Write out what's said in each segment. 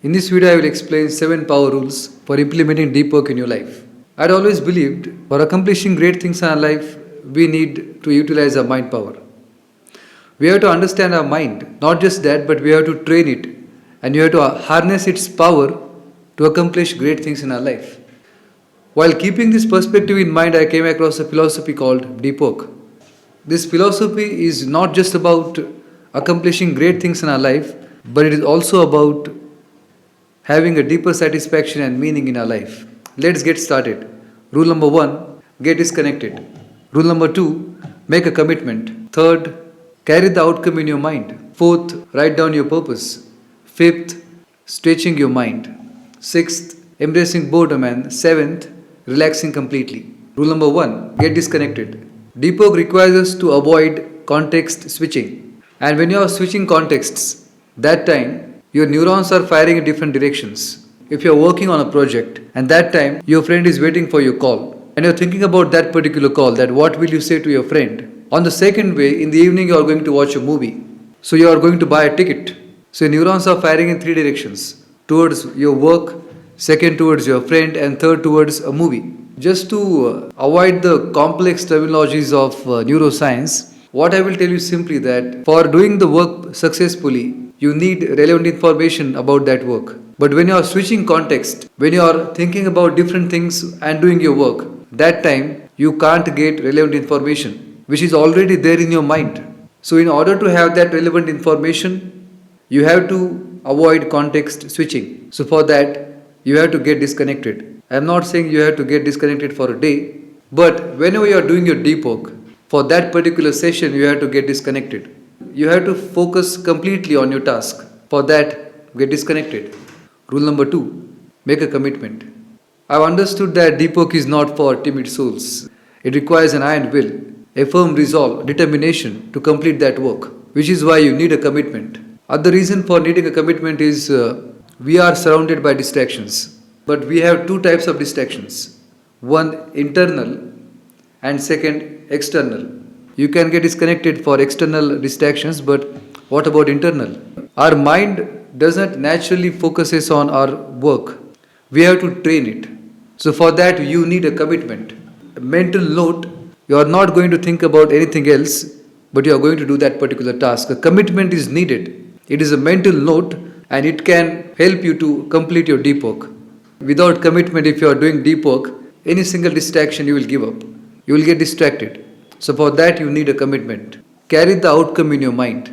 In this video, I will explain 7 power rules for implementing deep work in your life. I'd always believed for accomplishing great things in our life, we need to utilize our mind power. We have to understand our mind, not just that, but we have to train it and you have to harness its power to accomplish great things in our life. While keeping this perspective in mind, I came across a philosophy called deep work. This philosophy is not just about accomplishing great things in our life, but it is also about having a deeper satisfaction and meaning in our life. Let's get started. Rule number 1, get disconnected. Rule number 2, make a commitment. Third, carry the outcome in your mind. Fourth, write down your purpose. Fifth, stretching your mind. Sixth, embracing boredom. And seventh, relaxing completely. Rule number 1, get disconnected. Deep work requires us to avoid context switching. And when you are switching contexts, that time your neurons are firing in different directions. If you are working on a project and that time your friend is waiting for your call and you are thinking about that particular call, that what will you say to your friend? On the second way, in the evening you are going to watch a movie. So you are going to buy a ticket. So your neurons are firing in 3 directions. Towards your work, second towards your friend, and third towards a movie. Just to avoid the complex terminologies of neuroscience, what I will tell you simply that for doing the work successfully, you need relevant information about that work. But when you are switching context, when you are thinking about different things and doing your work, that time you can't get relevant information, which is already there in your mind. So in order to have that relevant information, you have to avoid context switching. So for that, you have to get disconnected. I am not saying you have to get disconnected for a day, but whenever you are doing your deep work, for that particular session, you have to get disconnected. You have to focus completely on your task. For that, get disconnected. Rule number 2, make a commitment. I've understood that deep work is not for timid souls. It requires an iron will, a firm resolve, determination to complete that work, which is why you need a commitment. Other reason for needing a commitment is we are surrounded by distractions. But we have 2 types of distractions. One, internal, and second, external. You can get disconnected for external distractions, but what about internal? Our mind doesn't naturally focuses on our work. We have to train it. So for that you need a commitment. A mental note, you are not going to think about anything else, but you are going to do that particular task. A commitment is needed. It is a mental note and it can help you to complete your deep work. Without commitment, if you are doing deep work, any single distraction you will give up. You will get distracted. So for that you need a commitment. Carry the outcome in your mind.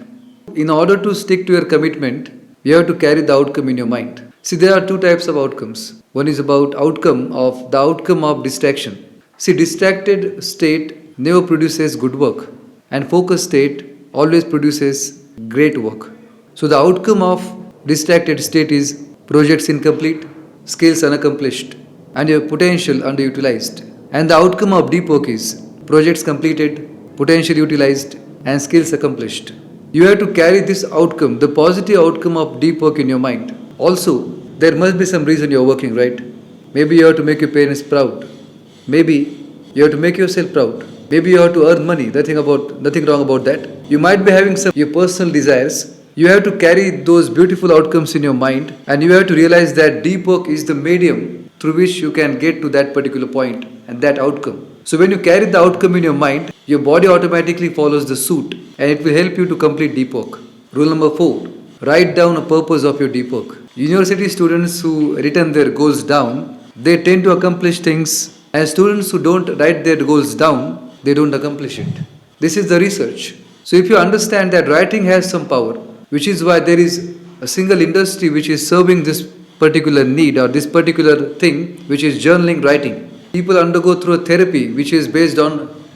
In order to stick to your commitment, you have to carry the outcome in your mind. See, there are 2 types of outcomes. One is about the outcome of distraction. See, distracted state never produces good work, and focused state always produces great work. So the outcome of distracted state is projects incomplete, skills unaccomplished, and your potential underutilized. And the outcome of deep work is projects completed, potential utilized, and skills accomplished. You have to carry this outcome, the positive outcome of deep work in your mind. Also, there must be some reason you are working, right? Maybe you have to make your parents proud. Maybe you have to make yourself proud. Maybe you have to earn money. Nothing wrong about that. You might be having some your personal desires. You have to carry those beautiful outcomes in your mind, and you have to realize that deep work is the medium through which you can get to that particular point and that outcome. So when you carry the outcome in your mind, your body automatically follows the suit and it will help you to complete deep work. Rule number 4, write down a purpose of your deep work. University students who written their goals down, they tend to accomplish things, and students who don't write their goals down, they don't accomplish it. This is the research. So if you understand that writing has some power, which is why there is a single industry which is serving this particular need or this particular thing, which is journaling writing. People undergo through a therapy which is based on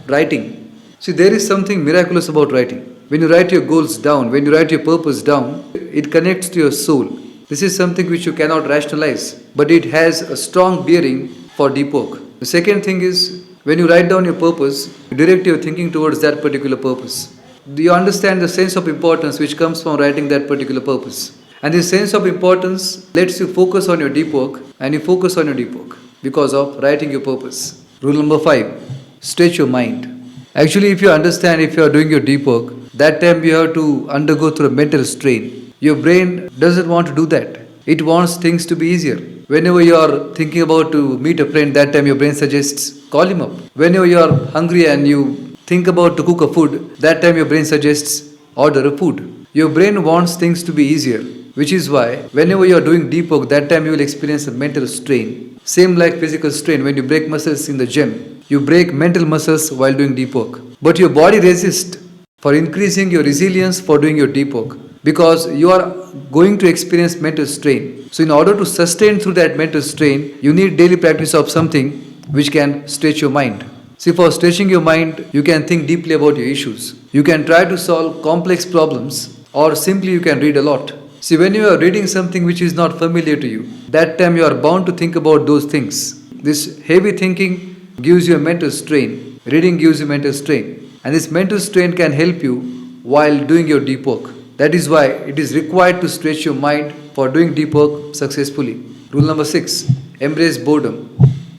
writing. See, there is something miraculous about writing. When you write your goals down, when you write your purpose down, it connects to your soul. This is something which you cannot rationalize, but it has a strong bearing for deep work. The second thing is, when you write down your purpose, you direct your thinking towards that particular purpose. Do you understand the sense of importance which comes from writing that particular purpose? And this sense of importance lets you focus on your deep work, and you focus on your deep work because of writing your purpose. Rule number 5, stretch your mind. Actually, if you understand, if you are doing your deep work, that time you have to undergo through a mental strain. Your brain doesn't want to do that. It wants things to be easier. Whenever you are thinking about to meet a friend, that time your brain suggests call him up. Whenever you are hungry and you think about to cook a food, that time your brain suggests order a food. Your brain wants things to be easier, which is why whenever you are doing deep work, that time you will experience a mental strain. Same like physical strain. When you break muscles in the gym, you break mental muscles while doing deep work. But your body resists for increasing your resilience for doing your deep work because you are going to experience mental strain. So in order to sustain through that mental strain, you need daily practice of something which can stretch your mind. See, for stretching your mind, you can think deeply about your issues. You can try to solve complex problems, or simply you can read a lot. See, when you are reading something which is not familiar to you, that time you are bound to think about those things. This heavy thinking gives you a mental strain. Reading gives you mental strain. And this mental strain can help you while doing your deep work. That is why it is required to stretch your mind for doing deep work successfully. Rule number 6, embrace boredom.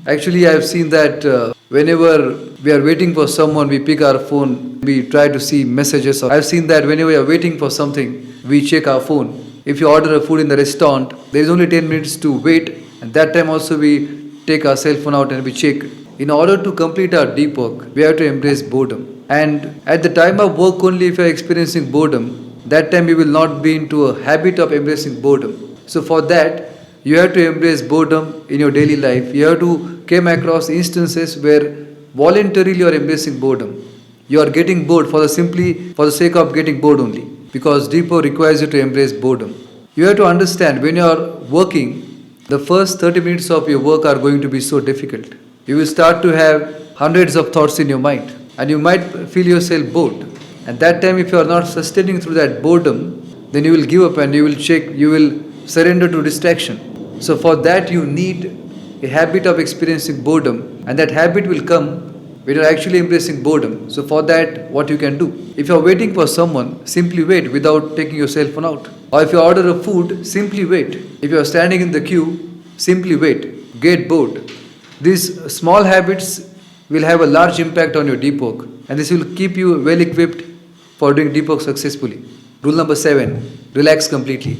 Actually, I have seen that whenever we are waiting for someone, we pick our phone, we try to see messages. I have seen that whenever we are waiting for something, we check our phone. If you order a food in the restaurant, there is only 10 minutes to wait, and that time also we take our cell phone out and we check. In order to complete our deep work, we have to embrace boredom. And at the time of work only, if you are experiencing boredom, that time you will not be into a habit of embracing boredom. So for that, you have to embrace boredom in your daily life. You have to come across instances where voluntarily you are embracing boredom. You are getting bored for the sake of getting bored only, because deep work requires you to embrace boredom. You have to understand when you are working, the first 30 minutes of your work are going to be so difficult. You will start to have hundreds of thoughts in your mind, and you might feel yourself bored. And that time, if you are not sustaining through that boredom, then you will give up and you will surrender to distraction. So for that, you need a habit of experiencing boredom, and that habit will come when you are actually embracing boredom. So for that, what you can do? If you are waiting for someone, simply wait without taking your cell phone out. Or if you order a food, simply wait. If you are standing in the queue, simply wait. Get bored. These small habits will have a large impact on your deep work, and this will keep you well equipped for doing deep work successfully. Rule number 7, relax completely.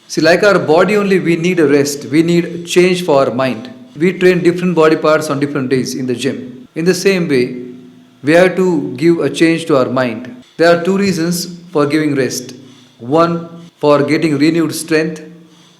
See, like our body only, we need a rest. We need change for our mind. We train different body parts on different days in the gym. In the same way, we have to give a change to our mind. There are 2 reasons for giving rest. One, for getting renewed strength,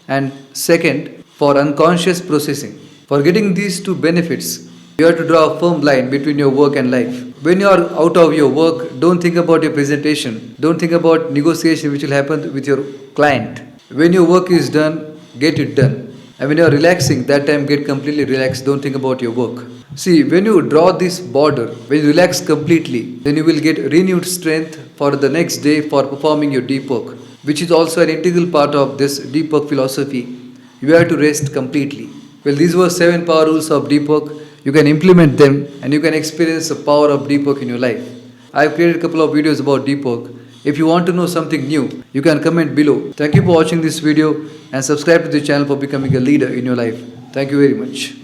and second, for unconscious processing. For getting these 2 benefits, you have to draw a firm line between your work and life. When you are out of your work, don't think about your presentation. Don't think about negotiation which will happen with your client. When your work is done, get it done. And when you are relaxing, that time get completely relaxed. Don't think about your work. See, when you draw this border, when you relax completely, then you will get renewed strength for the next day for performing your deep work, which is also an integral part of this deep work philosophy. You have to rest completely. Well, these were 7 power rules of deep work. You can implement them and you can experience the power of deep work in your life. I have created a couple of videos about deep work. If you want to know something new, you can comment below. Thank you for watching this video and subscribe to the channel for becoming a leader in your life. Thank you very much.